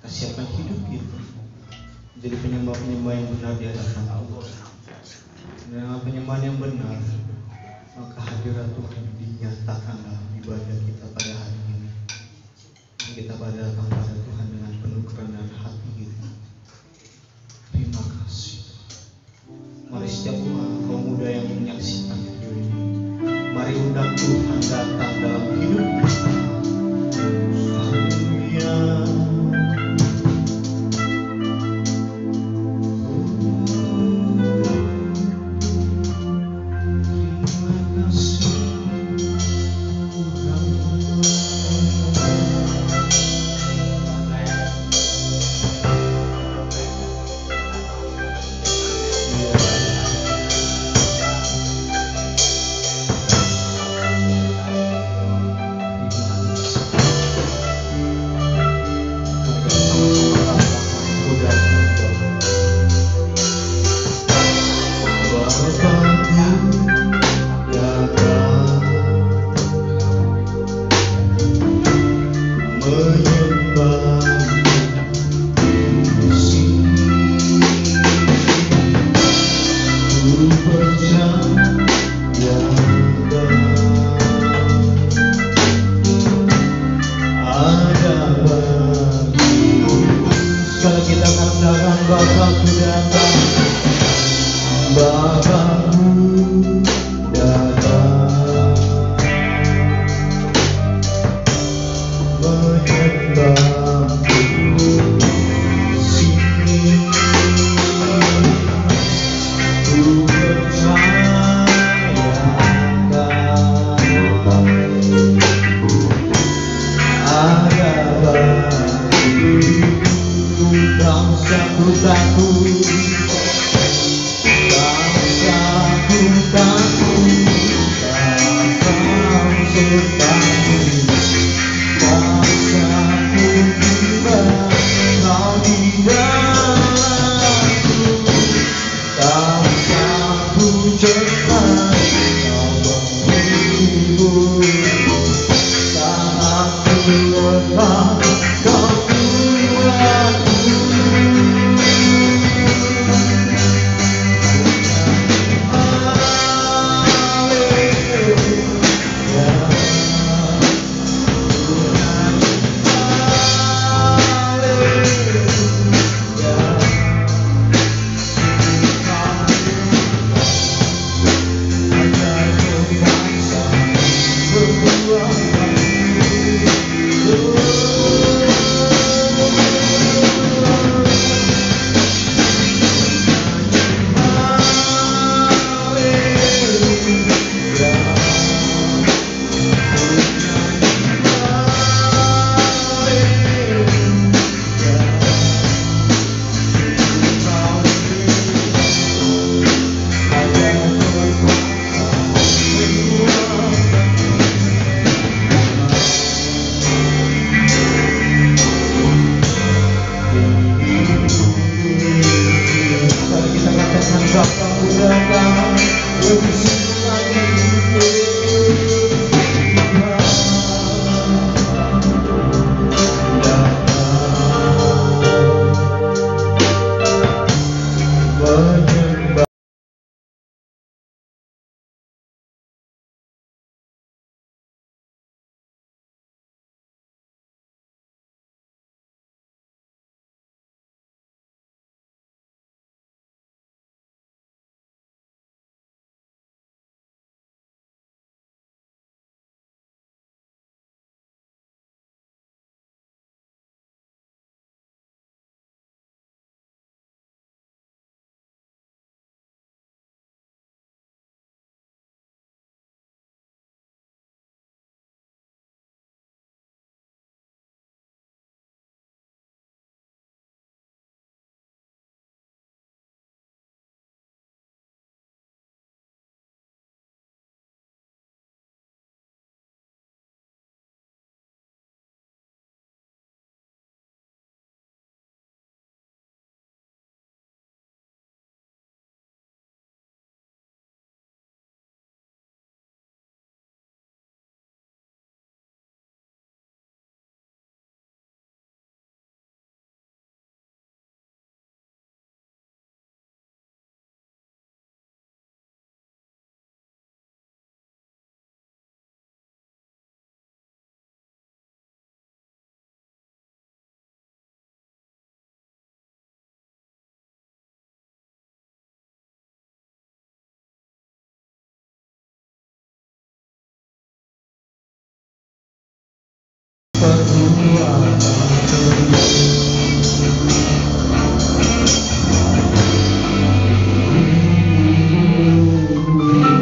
Siapkan hidup kita menjadi penyembah-penyembah yang benar di hadapan Allah. Dengan penyembahan yang benar, maka hadirat Tuhan dinyatakan dalam ibadah kita pada hari ini. Kita datang pada Tuhan dengan penuh kerendahan hati kita. Terima kasih. Mari setiap kaum muda yang menyaksikan video ini, mari undang Tuhan datang dalam hidup kita. Haleluya.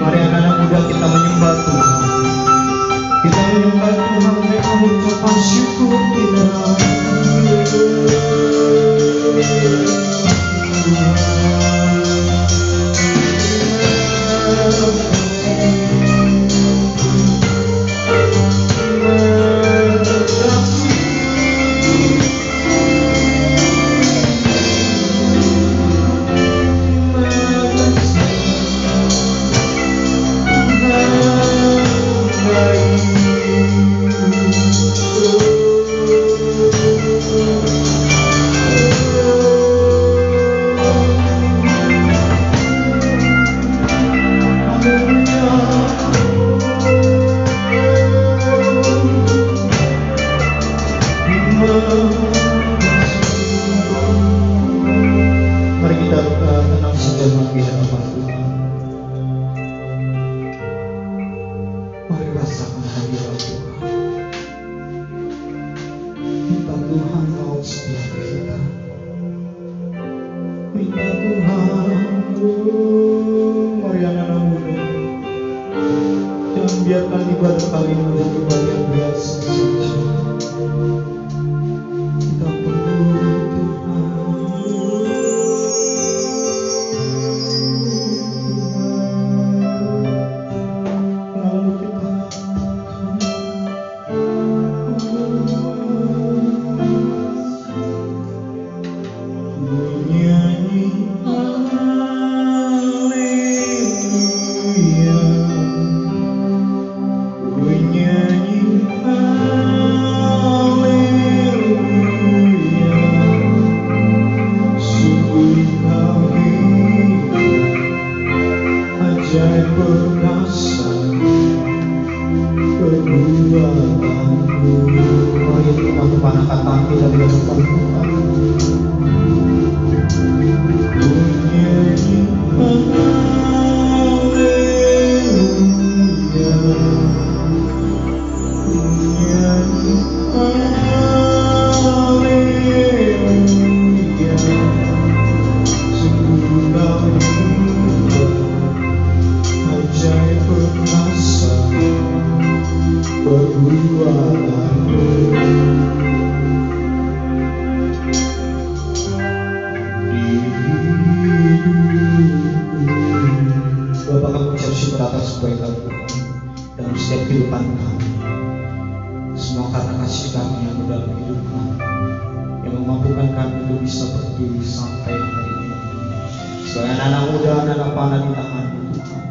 Mari anak-anak muda kita menyembah Tuhan. Kita menyembah Tuhan dengan ucapan syukur kita. Mari kita tenang sejenak di hadapan Tuhan. Mari rasakan hadirat Tuhan. Minta Tuhan mau setiap kita. Minta Tuhan. Mari anak-anak muda. Jangan biarkan ibadah kali ini menjadi ibadah yang biasa saja. Bapak kami ucap syukur atas kebaikan Tuhan dalam setiap kehidupan kami. Semua karena kasih kami yang dalam hidup kami, yang memampukan kami untuk bisa berdiri sampai hari ini. Sebagai anak muda, anak panah di tangan-Mu Tuhan,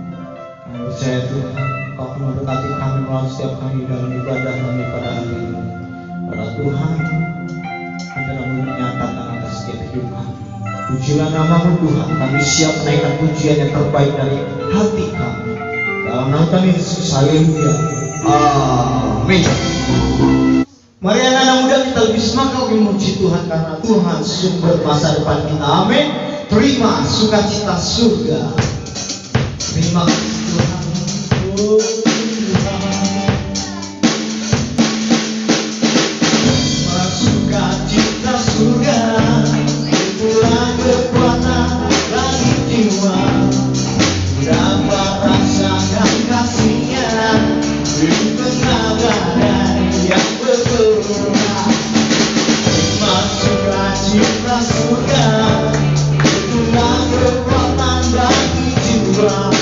kami percaya Tuhan, Kau akan memberkati kami melalui setiap kami dalam ibadah kami pada hari ini. Pada Tuhan, adalah menyatakan atas setiap hidup kami. Pujilah nama-Mu Tuhan, kami siap menaikkan pujian yang terbaik dari hati kami. Dalam nama Tuhan Yesus, haleluya. Amin. Mari anak-anak muda kita lebih semangat memuji Tuhan karena Tuhan sumber masa depan kita. Amin. Terima sukacita surga. Terima kasih Tuhan. Sukacita surga. Pulang kekuatan bagi jiwa, dapat rasakan kasihnya di tengah badai yang bergerak. Masuklah cinta surga, pulang kekuatan bagi jiwa,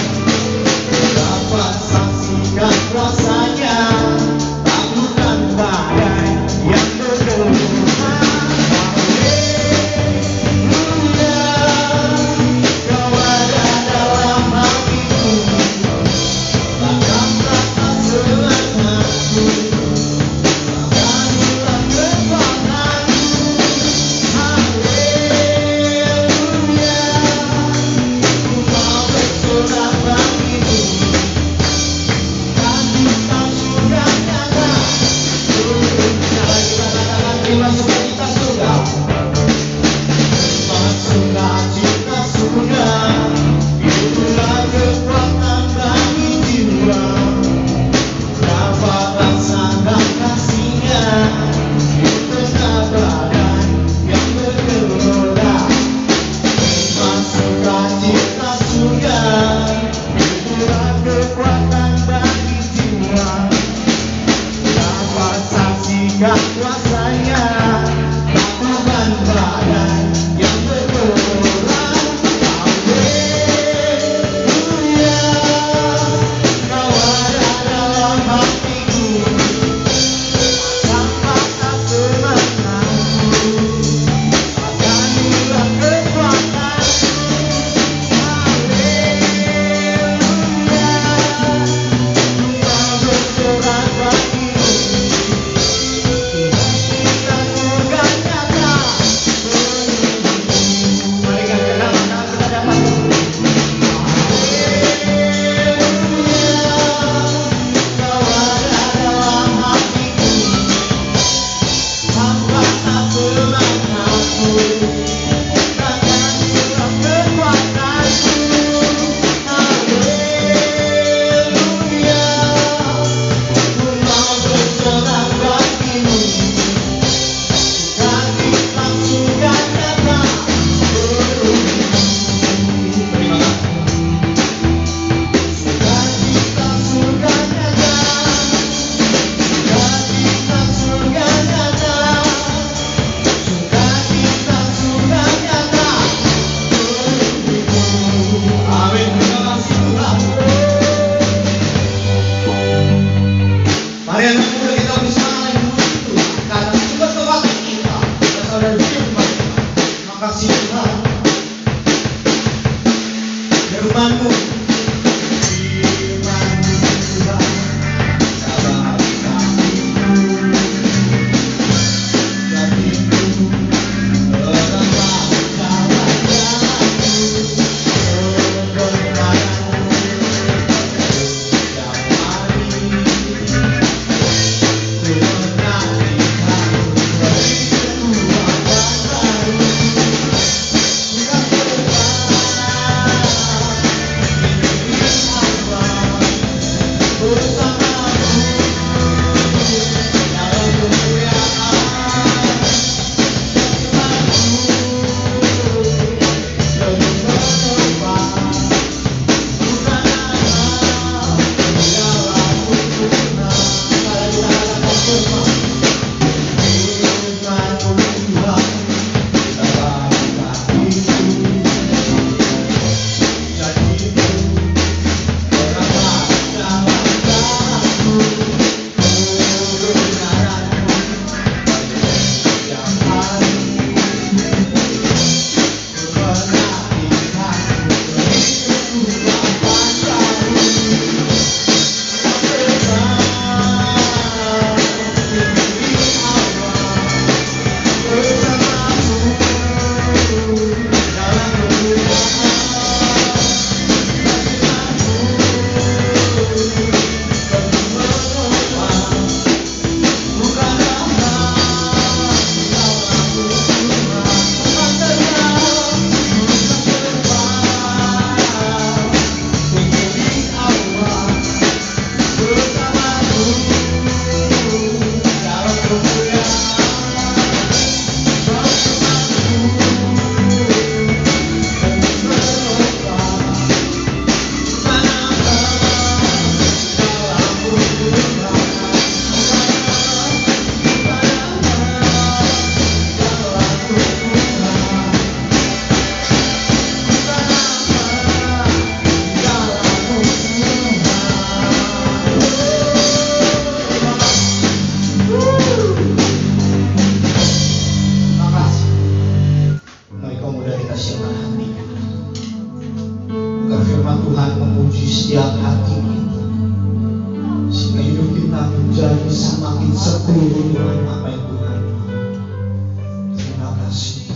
kasih.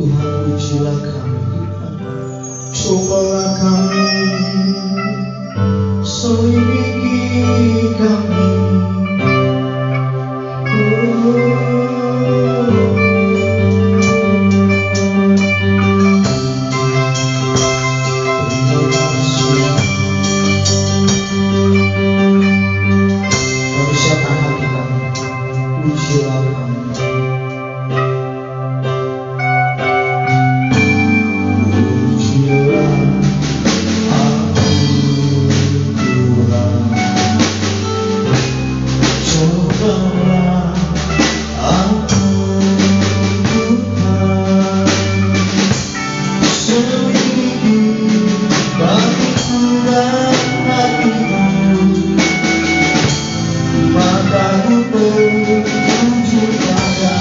Tuhan, ujilah kami, cobalah kami, selidiki kami. Manusiakan hati kami, ujilah kami. Mataku tertuju pada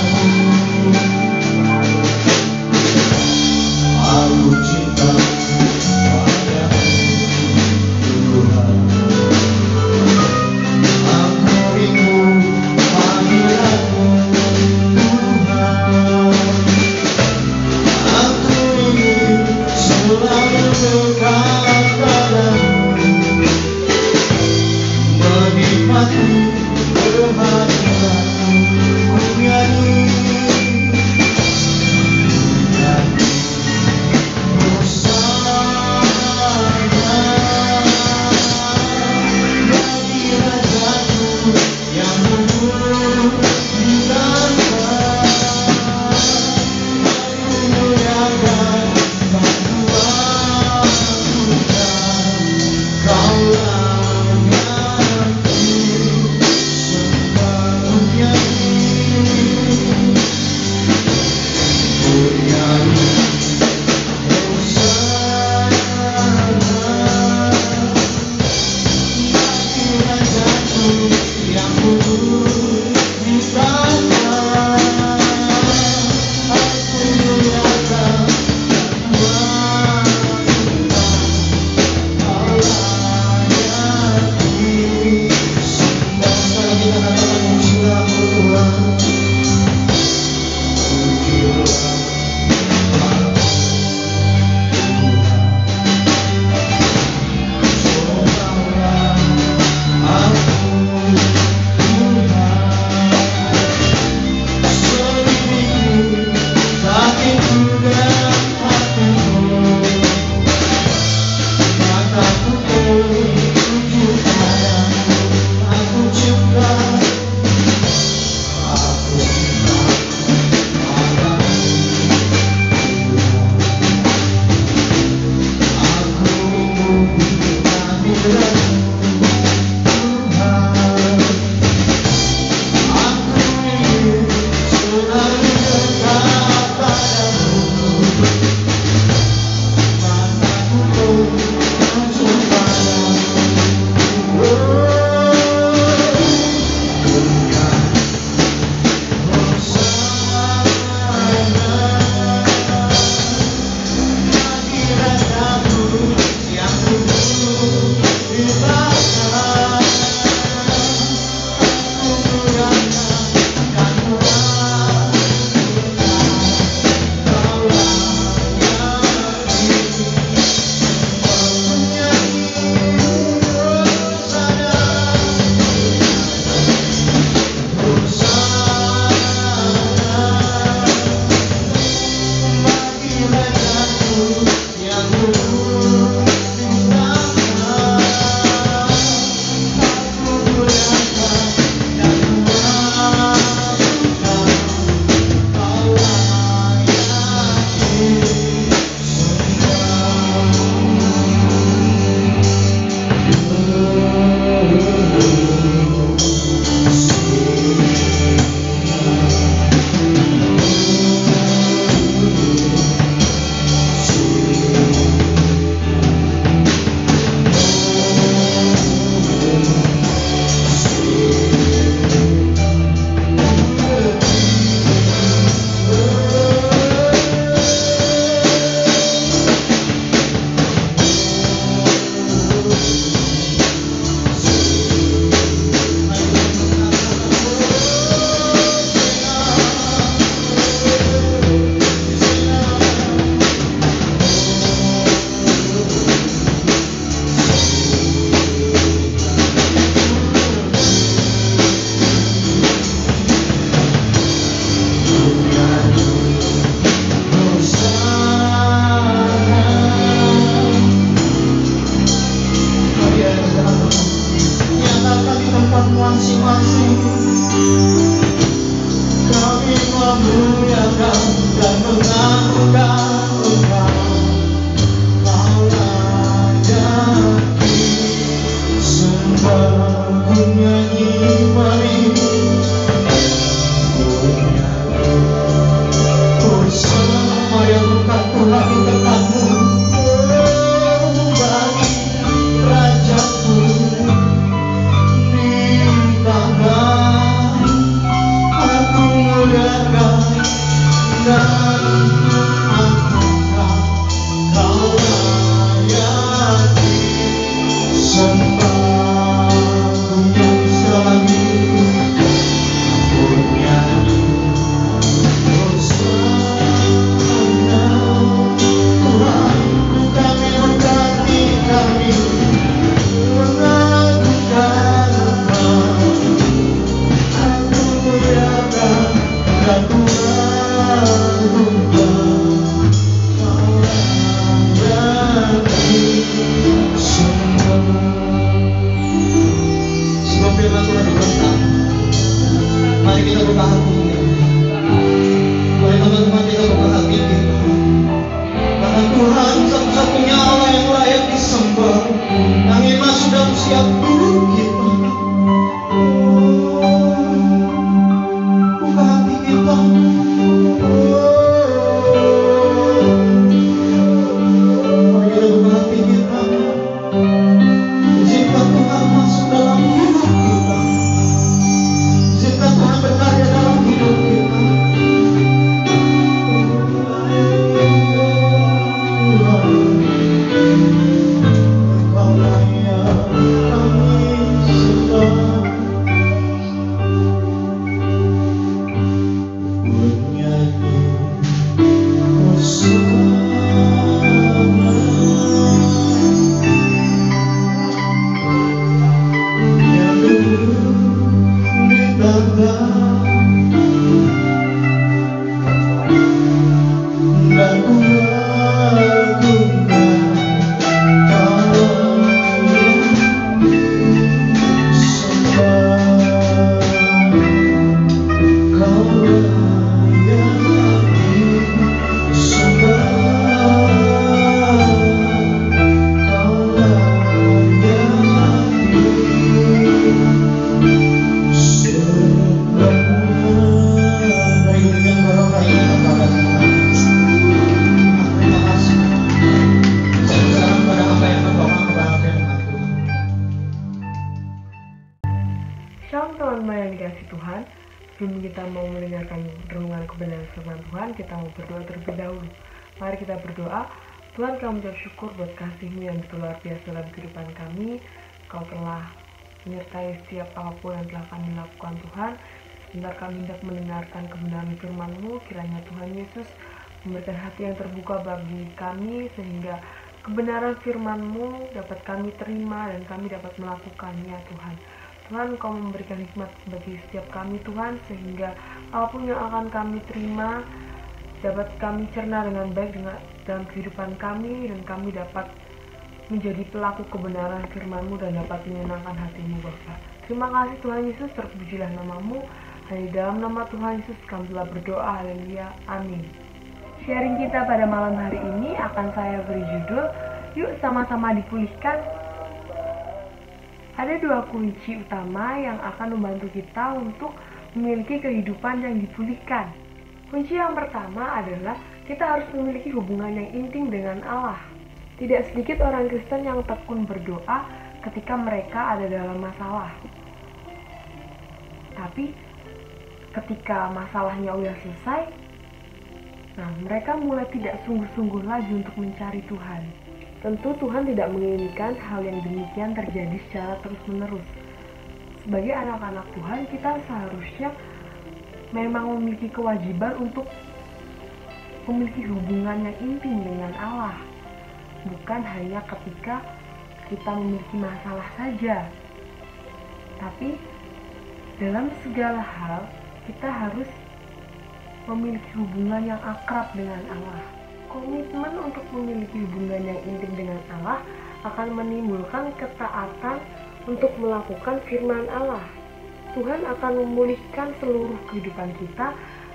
memuliakan dan mengagungkan Engkau. Kau layak sembah, ku nyanyi, mari bersama yang bukan Tuhan di dekatmu. Bagi Rajaku di tangan, aku muliakan dan mengagungkan. Kau layak sembah, ku nyanyi sekali lagi, ku nyanyi bersama Tuhan. Kami mengganti, kami mengagungkan Engkau. Aku muliakan dan ku agungkan. Kau layak semua. Sebelum firman Tuhan diberkati, mari kita buka hati kita. Mari teman-teman kita buka hati kita. Karena Tuhan satu-satunya Allah yang layak disembah, yang iman sudah siap duduk kita. Buka hati kita. Mari kita buka hati kita. Izinkan Tuhan masuk dalam hidup kita. Izinkan Tuhan berkarya dalam hidup kita. Engkau layak kami sembah. Bernyanyi bersama yang duduk di tangga, dan ku agungkan. Kau layak sembah, kau layak sembah, kau layak sembah. Mari dengan barokah ini kepada Tuhan. Terima kasih. Saya berserah kepada apa yang berdoa kepada firman Tuhan. Shalom teman-teman yang dikasih Tuhan. Sebelum kita mau mendengarkan renungan kebenaran firman Tuhan, kita mau berdoa terlebih dahulu. Mari kita berdoa. Tuhan, kami mengucap syukur buat kasih-Mu yang begitu luar biasa dalam kehidupan kami. Kau telah menyertai setiap apapun yang telah kami lakukan, Tuhan. Sebentar kami hendak mendengarkan kebenaran firman-Mu. Kiranya Tuhan Yesus memberikan hati yang terbuka bagi kami, sehingga kebenaran firman-Mu dapat kami terima dan kami dapat melakukannya, Tuhan. Tuhan, Kau memberikan hikmat bagi setiap kami, Tuhan, sehingga apapun yang akan kami terima dapat kami cerna dengan baik dalam kehidupan kami, dan kami dapat menjadi pelaku kebenaran firman-Mu dan dapat menyenangkan hati-Mu, Bapa. Terima kasih Tuhan Yesus, terpujilah nama-Mu. Hanya dalam nama Tuhan Yesus kami telah berdoa, haleluya, amin. Sharing kita pada malam hari ini akan saya beri judul, Yuk Sama-sama Dipulihkan. Ada dua kunci utama yang akan membantu kita untuk memiliki kehidupan yang dipulihkan. Kunci yang pertama adalah kita harus memiliki hubungan yang intim dengan Allah. Tidak sedikit orang Kristen yang tekun berdoa ketika mereka ada dalam masalah. Tapi ketika masalahnya udah selesai, mereka mulai tidak sungguh-sungguh lagi untuk mencari Tuhan. Tentu Tuhan tidak menginginkan hal yang demikian terjadi secara terus-menerus. Sebagai anak-anak Tuhan, kita seharusnya memang memiliki kewajiban untuk memiliki hubungan yang intim dengan Allah. Bukan hanya ketika kita memiliki masalah saja. Tapi dalam segala hal, kita harus memiliki hubungan yang akrab dengan Allah. Komitmen untuk memiliki hubungan yang intim dengan Allah akan menimbulkan ketaatan untuk melakukan firman Allah. Tuhan akan memulihkan seluruh kehidupan kita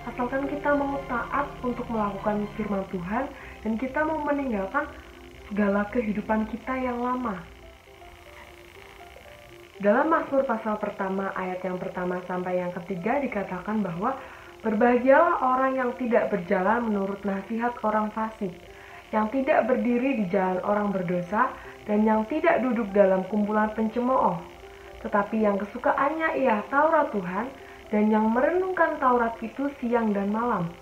asalkan kita mau taat untuk melakukan firman Tuhan dan kita mau meninggalkan segala kehidupan kita yang lama. Dalam Mazmur pasal pertama ayat yang pertama sampai yang ketiga dikatakan bahwa berbahagialah orang yang tidak berjalan menurut nasihat orang fasik, yang tidak berdiri di jalan orang berdosa, dan yang tidak duduk dalam kumpulan pencemooh, tetapi yang kesukaannya ialah Taurat Tuhan, dan yang merenungkan Taurat itu siang dan malam.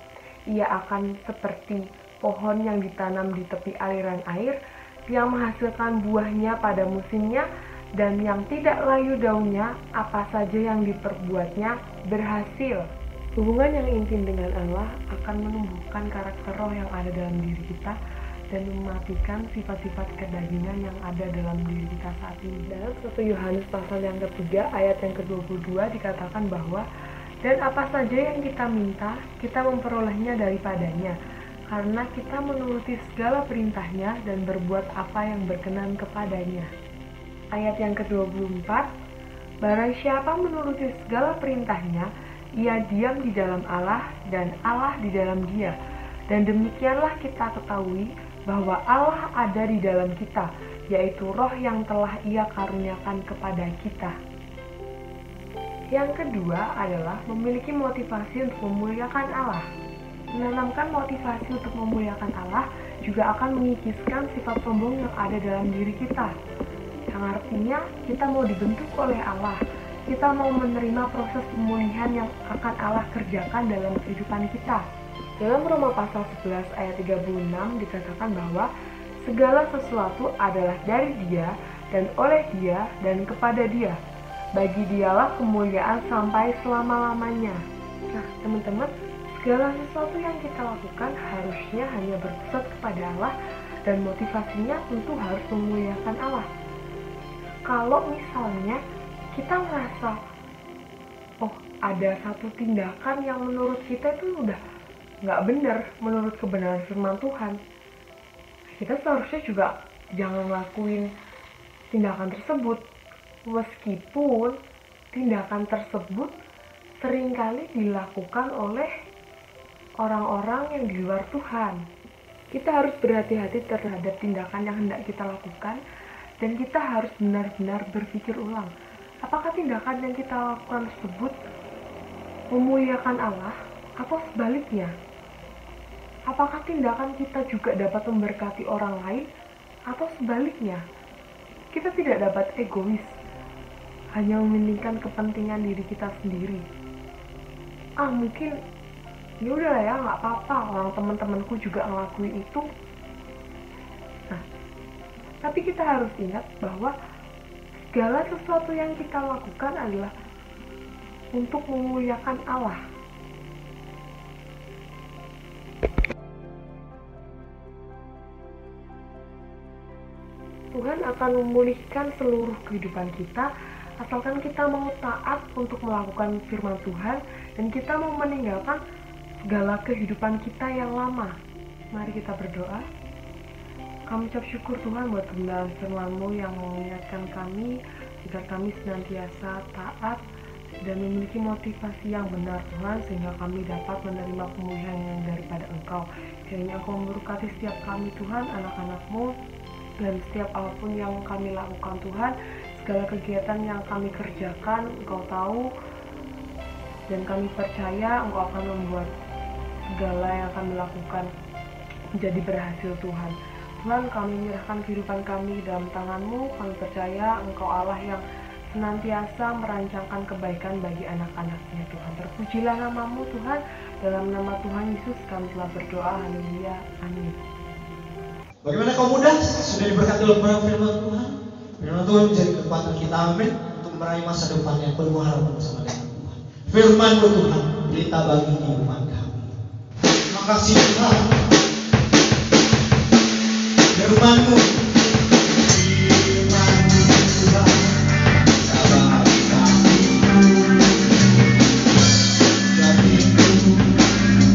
Ia akan seperti pohon yang ditanam di tepi aliran air, yang menghasilkan buahnya pada musimnya, dan yang tidak layu daunnya, apa saja yang diperbuatnya berhasil. Hubungan yang intim dengan Allah akan menumbuhkan karakter roh yang ada dalam diri kita dan mematikan sifat-sifat kedagingan yang ada dalam diri kita saat ini. Dalam 1 Yohanes pasal yang ketiga ayat yang ke-22 dikatakan bahwa dan apa saja yang kita minta, kita memperolehnya daripadanya, karena kita menuruti segala perintahnya dan berbuat apa yang berkenan kepadanya. Ayat yang ke-24, barang siapa menuruti segala perintahnya, ia diam di dalam Allah dan Allah di dalam dia. Dan demikianlah kita ketahui bahwa Allah ada di dalam kita, yaitu roh yang telah ia karuniakan kepada kita. Yang kedua adalah memiliki motivasi untuk memuliakan Allah. Menanamkan motivasi untuk memuliakan Allah juga akan mengikiskan sifat sombong yang ada dalam diri kita. Yang artinya kita mau dibentuk oleh Allah, kita mau menerima proses pemulihan yang akan Allah kerjakan dalam kehidupan kita. Dalam Roma pasal 11 ayat 36 dikatakan bahwa segala sesuatu adalah dari Dia dan oleh Dia dan kepada Dia. Bagi Dialah kemuliaan sampai selama-lamanya. Nah, teman-teman, segala sesuatu yang kita lakukan harusnya hanya berpusat kepada Allah dan motivasinya tentu harus memuliakan Allah. Kalau misalnya kita merasa, oh ada satu tindakan yang menurut kita itu udah nggak benar menurut kebenaran firman Tuhan, kita seharusnya juga jangan lakuin tindakan tersebut, meskipun tindakan tersebut seringkali dilakukan oleh orang-orang yang di luar Tuhan. Kita harus berhati-hati terhadap tindakan yang hendak kita lakukan, dan kita harus benar-benar berpikir ulang. Apakah tindakan yang kita lakukan tersebut memuliakan Allah atau sebaliknya? Apakah tindakan kita juga dapat memberkati orang lain atau sebaliknya? Kita tidak dapat egois, hanya mementingkan kepentingan diri kita sendiri. Mungkin ya udah ya, nggak apa-apa, orang teman-temanku juga ngelakuin itu. Nah, tapi kita harus ingat bahwa segala sesuatu yang kita lakukan adalah untuk memuliakan Allah. Tuhan akan memulihkan seluruh kehidupan kita, asalkan kita mau taat untuk melakukan firman Tuhan dan kita mau meninggalkan segala kehidupan kita yang lama. Mari kita berdoa. Kami ucap syukur Tuhan buat kebenaran firman-Mu yang mengingatkan kami agar kami senantiasa taat dan memiliki motivasi yang benar Tuhan, sehingga kami dapat menerima pemulihan yang daripada Engkau. Kiranya Engkau memberkati setiap kami Tuhan, anak-anak-Mu, dan setiap apapun yang kami lakukan Tuhan, segala kegiatan yang kami kerjakan Engkau tahu, dan kami percaya Engkau akan membuat segala yang kami lakukan menjadi berhasil Tuhan. Tuhan, kami menyerahkan kehidupan kami dalam tangan-Mu. Kami percaya Engkau Allah yang senantiasa merancangkan kebaikan bagi anak-anak-Nya Tuhan. Terpujilah nama-Mu Tuhan. Dalam nama Tuhan Yesus kami telah berdoa. Haleluya. Amin. Bagaimana kaum muda? Sudah diberkati oleh firman Tuhan? Firman Tuhan menjadi kekuatan kita, amin, untuk meraih masa depan yang penuh harapan bersama dengan Tuhan. Firman-Mu Tuhan, berita bagi kehidupan kami. Terima kasih Tuhan. Firman-Mu, Firman-Mu Tuhan, sabar kami, hatiku,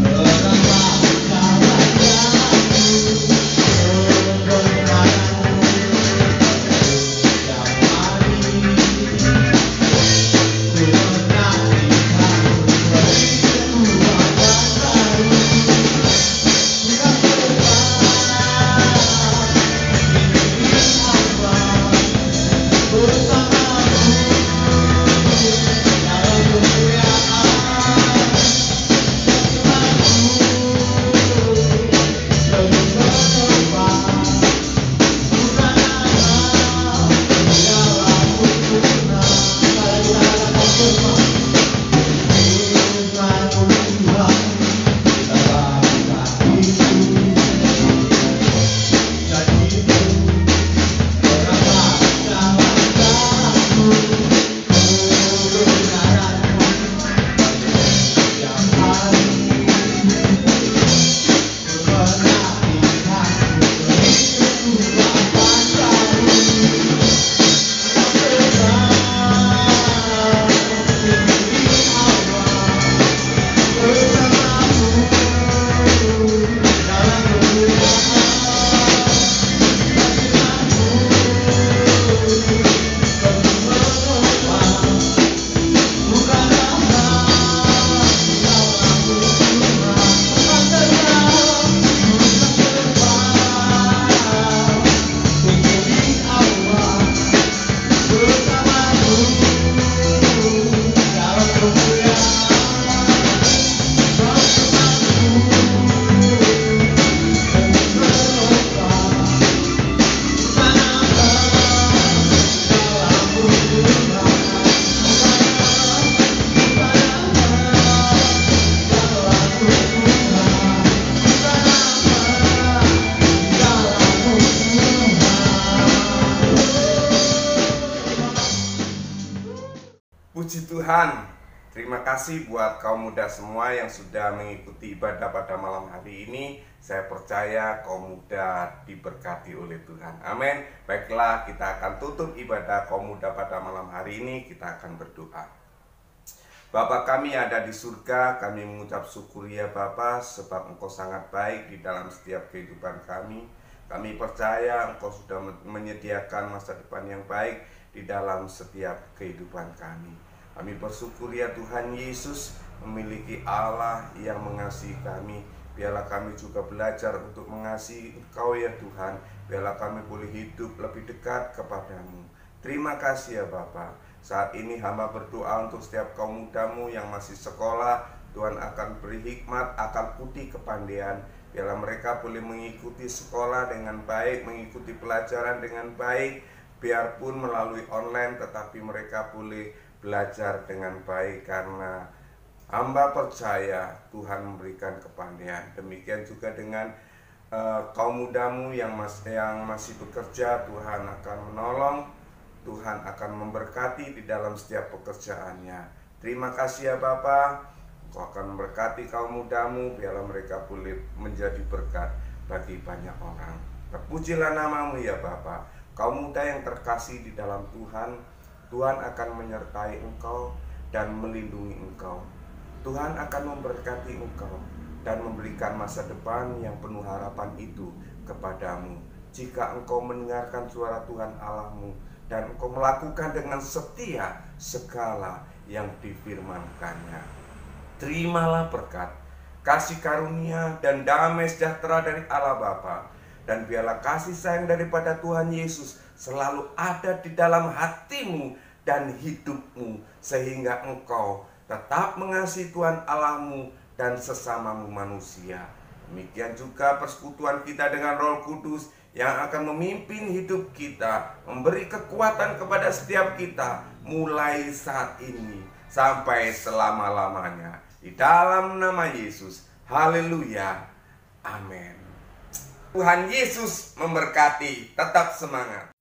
teranglah jalan-Jalan-Mu, pengorbanan-Mu, setiap hari, ku menantikan beri kekuatan. Tuhan, terima kasih buat kaum muda semua yang sudah mengikuti ibadah pada malam hari ini. Saya percaya kaum muda diberkati oleh Tuhan. Amin. Baiklah, kita akan tutup ibadah kaum muda pada malam hari ini. Kita akan berdoa. Bapa kami ada di surga, kami mengucap syukur ya Bapa, sebab Engkau sangat baik di dalam setiap kehidupan kami. Kami percaya Engkau sudah menyediakan masa depan yang baik di dalam setiap kehidupan kami. Kami bersyukur ya Tuhan Yesus memiliki Allah yang mengasihi kami. Biarlah kami juga belajar untuk mengasihi Engkau ya Tuhan. Biarlah kami boleh hidup lebih dekat kepadamu. Terima kasih ya Bapa. Saat ini hamba berdoa untuk setiap kaum mudamu yang masih sekolah. Tuhan akan beri hikmat, akan putih kepandaian. Biarlah mereka boleh mengikuti sekolah dengan baik, mengikuti pelajaran dengan baik. Biarpun melalui online, tetapi mereka boleh belajar dengan baik. Karena hamba percaya Tuhan memberikan kepandaian. Demikian juga dengan kaum mudamu yang masih bekerja. Tuhan akan menolong, Tuhan akan memberkati di dalam setiap pekerjaannya. Terima kasih ya Bapa. Engkau akan memberkati kaum mudamu. Biarlah mereka boleh menjadi berkat bagi banyak orang. Terpujilah namamu ya Bapa. Kaum muda yang terkasih di dalam Tuhan, Tuhan akan menyertai engkau dan melindungi engkau. Tuhan akan memberkati engkau dan memberikan masa depan yang penuh harapan itu kepadamu. Jika engkau mendengarkan suara Tuhan Allahmu dan engkau melakukan dengan setia segala yang difirmankannya. Terimalah berkat, kasih karunia dan damai sejahtera dari Allah Bapa, dan biarlah kasih sayang daripada Tuhan Yesus selalu ada di dalam hatimu dan hidupmu, sehingga engkau tetap mengasihi Tuhan Allahmu dan sesamamu manusia. Demikian juga persekutuan kita dengan Roh Kudus yang akan memimpin hidup kita, memberi kekuatan kepada setiap kita mulai saat ini sampai selama-lamanya. Di dalam nama Yesus, haleluya, amin. Tuhan Yesus memberkati, tetap semangat.